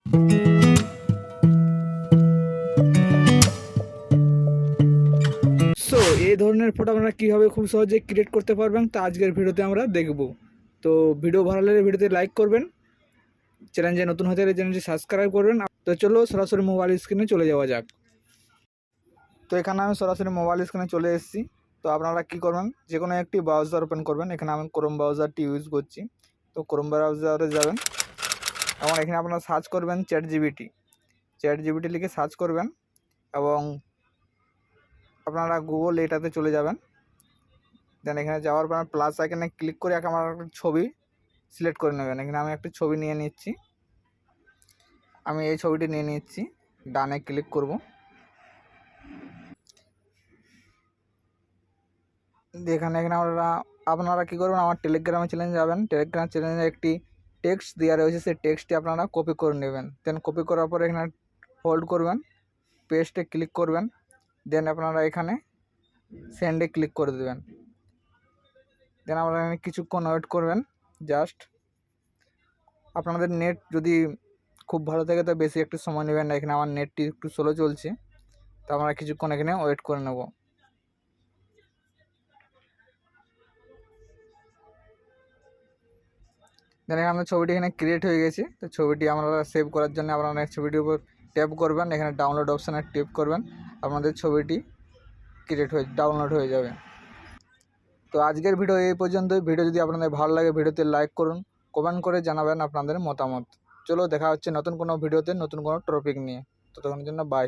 So এই ধরনের photo আপনারা কীভাবে খুব সহজে ক্রিয়েট করতে পারবেন তা আজকের ভিডিওতে আমরা দেখব। তো ভিডিও ভালো লাগলে ভিডিওতে লাইক করবেন, চ্যানেলে নতুন হতে গেলে চ্যানেলটি সাবস্ক্রাইব করবেন। তো চলো সরাসরি মোবাইল স্ক্রিনে চলে যাওয়া যাক। তো এখানে আমি সরাসরি মোবাইল স্ক্রিনে চলে এসেছি। তো আপনারা কী করবেন, যে কোনো একটি ব্রাউজার ওপেন করবেন। এখানে আমি ক্রোম ব্রাউজারটি ইউজ করছি। তো ক্রোম ব্রাউজারে যাবেন এবং এখানে আপনারা সার্চ করবেন চ্যাট জিপিটি লিখে সার্চ করবেন এবং আপনারা গুগল এটাতে চলে যাবেন। দেন এখানে যাওয়ার পর প্লাস আইকনে ক্লিক করে আমার ছবি সিলেক্ট করে নেবেন। এখানে আমি একটি ছবি নিয়ে নিচ্ছি, আমি এই ছবিটি নিয়ে নিচ্ছি, ডানে ক্লিক করব। এখানে আপনারা কী করবেন, আমার টেলিগ্রামে চ্যানেলে যাবেন। টেলিগ্রাম চ্যানেলে একটি টেক্সট দেওয়া রয়েছে, সেই টেক্সটটি আপনারা কপি করে নেবেন। দেন কপি করার পর এখানে হোল্ড করবেন, পেস্টে ক্লিক করবেন। দেন আপনারা এখানে সেন্ডে ক্লিক করে দেবেন। দেন আপনারা এখানে কিছুক্ষণ ওয়েট করবেন। জাস্ট আপনাদের নেট যদি খুব ভালো থাকে তো বেশি একটু সময় নেবেন না। এখানে আমার নেটটি একটু স্লো চলছে, তো আমরা কিছুক্ষণ এখানে ওয়েট করে নেব। দেন আমাদের ছবিটি এখানে ক্রিয়েট হয়ে গেছে। তো ছবিটি আমরা সেভ করার জন্য আপনারা ছবিটির উপর ট্যাপ করবেন, এখানে ডাউনলোড অপশানে ট্যাপ করবেন, আপনাদের ছবিটি ডাউনলোড হয়ে যাবে। তো আজকের ভিডিও এই পর্যন্তই। ভিডিও যদি আপনাদের ভালো লাগে ভিডিওতে লাইক করুন, কমেন্ট করে জানাবেন আপনাদের মতামত। চলো দেখা হচ্ছে নতুন কোনো ভিডিওতে নতুন কোনো টপিক নিয়ে। ততক্ষণের জন্য বাই।